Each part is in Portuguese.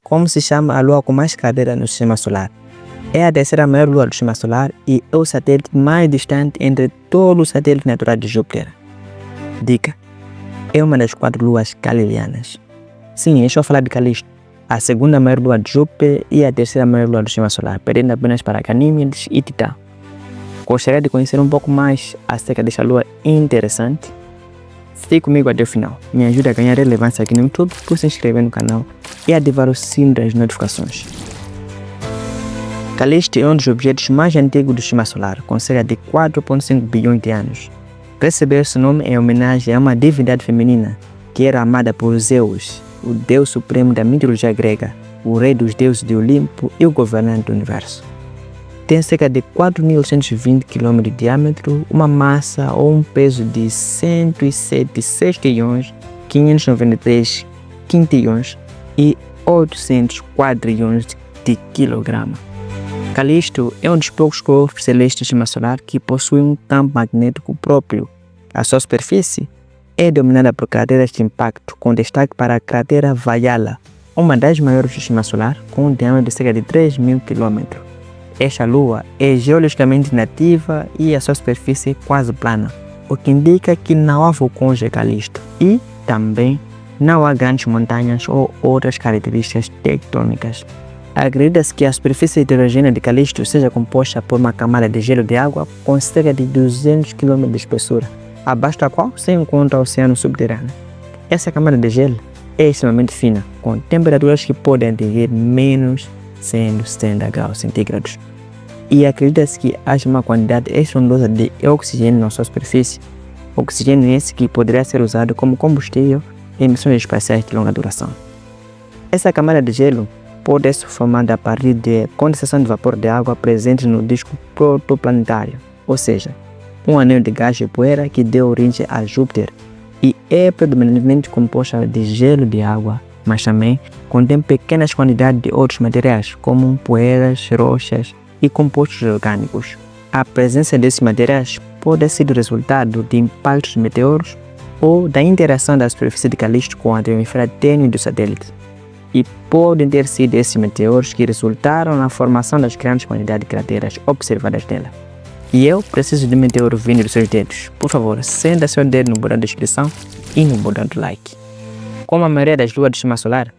como se chama a Lua com mais cratera no Sistema Solar. É a terceira maior lua do Sistema Solar e é o satélite mais distante entre todos os satélites naturais de Júpiter. Dica: é uma das 4 luas galileanas. Sim, estou a falar de Calisto, a segunda maior lua de Júpiter e a terceira maior lua do Sistema Solar, perdendo apenas para Ganímedes e Titã. Gostaria de conhecer um pouco mais acerca desta lua interessante? Fique comigo até o final. Me ajude a ganhar relevância aqui no YouTube por se inscrever no canal e ativar o sino das notificações. Calisto é um dos objetos mais antigos do Sistema Solar, com cerca de 4,5 bilhões de anos. Recebeu esse nome em homenagem a uma divindade feminina que era amada por Zeus, o deus supremo da mitologia grega, o rei dos deuses de Olimpo e o governante do universo. Tem cerca de 4.820 km de diâmetro, uma massa ou um peso de 107 sextilhões, 593 quintilhões e 800 quadrilhões de quilograma. Calisto é um dos poucos corpos celestes do Sistema Solar que possui um campo magnético próprio. A sua superfície é dominada por crateras de impacto, com destaque para a cratera Vajala, uma das maiores do Sistema Solar, com um diâmetro de cerca de 3.000 km. Esta lua é geologicamente inativa e a sua superfície é quase plana, o que indica que não há vulcões de Calisto e também não há grandes montanhas ou outras características tectônicas. Acredita-se que a superfície heterogênea de Calisto seja composta por uma camada de gelo de água com cerca de 200 km de espessura, abaixo da qual se encontra o oceano subterrâneo. Essa camada de gelo é extremamente fina, com temperaturas que podem atingir menos 170 graus centígrados. E acredita-se que haja uma quantidade estrondosa de oxigênio na sua superfície, oxigênio esse que poderia ser usado como combustível em missões espaciais de longa duração. Essa camada de gelo pode ser formada a partir de condensação de vapor de água presente no disco protoplanetário, ou seja, um anel de gás e poeira que deu origem a Júpiter e é predominantemente composta de gelo de água, mas também contém pequenas quantidades de outros materiais, como poeiras, rochas e compostos orgânicos. A presença desses materiais pode ser o resultado de impactos de meteoros ou da interação da superfície de Calisto com a atmosfera tênue do satélite. E podem ter sido esses meteoros que resultaram na formação das grandes quantidades de crateras observadas nela. E eu preciso de meteoro vindo dos seus dedos. Por favor, senta seu dedo no botão da descrição e no botão do like. Como a maioria das luas do Sistema Solar,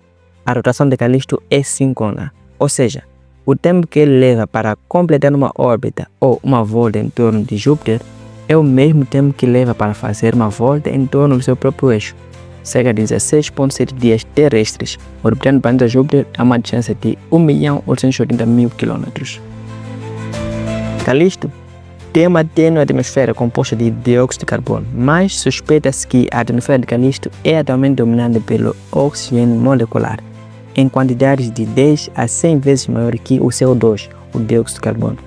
a rotação de Calisto é síncrona, ou seja, o tempo que ele leva para completar uma órbita ou uma volta em torno de Júpiter é o mesmo tempo que leva para fazer uma volta em torno do seu próprio eixo, cerca de 16,7 dias terrestres, orbitando o planeta Júpiter a uma distância de 1.880.000 km. Calisto tem uma tênue atmosfera composta de dióxido de carbono, mas suspeita-se que a atmosfera de Calisto é atualmente dominada pelo oxigênio molecular, em quantidades de 10 a 100 vezes maior que o CO2, o dióxido de carbono.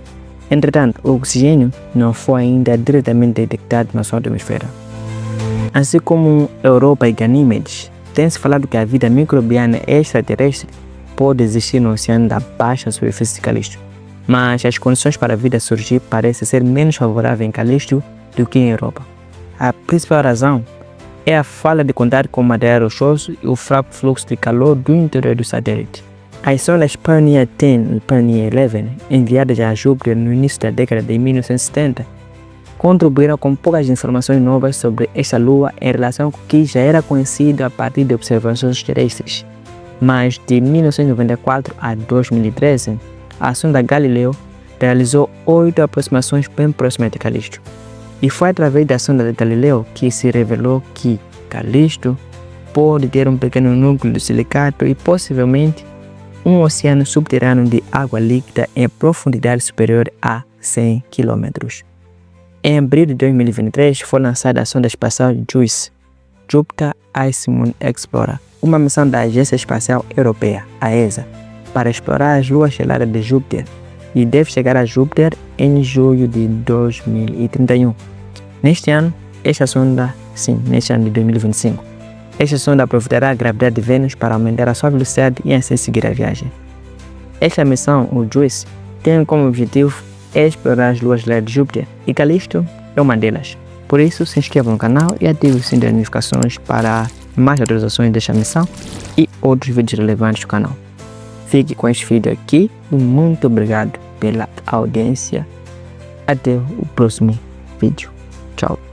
Entretanto, o oxigênio não foi ainda diretamente detectado na sua atmosfera. Assim como Europa e Ganímedes, tem-se falado que a vida microbiana extraterrestre pode existir no oceano da baixa superfície de Calisto, mas as condições para a vida surgir parecem ser menos favoráveis em Calisto do que em Europa. A principal razão é a falta de contato com o material rochoso e o fraco fluxo de calor do interior do satélite. As sondas Pioneer 10 e Pioneer 11, enviadas a Júpiter no início da década de 1970, contribuíram com poucas informações novas sobre esta lua em relação com o que já era conhecido a partir de observações terrestres. Mas de 1994 a 2013, a sonda Galileu realizou 8 aproximações bem próximas de Calisto. E foi através da sonda de Galileu que se revelou que Calisto pode ter um pequeno núcleo de silicato e possivelmente um oceano subterrâneo de água líquida em profundidade superior a 100 km. Em abril de 2023 foi lançada a sonda espacial JUICE, Jupiter Ice Moon Explorer, uma missão da Agência Espacial Europeia, a ESA, para explorar as luas geladas de Júpiter e deve chegar a Júpiter em julho de 2031. Neste ano de 2025, esta sonda aproveitará a gravidade de Vênus para aumentar a sua velocidade e assim seguir a viagem. Esta missão, o JUICE, tem como objetivo explorar as luas geladas de Júpiter e Calisto é uma delas. Por isso, se inscreva no canal e ative o sininho de notificações para mais atualizações desta missão e outros vídeos relevantes do canal. fique com este vídeo aqui e muito obrigado pela audiência. Até o próximo vídeo. Tchau.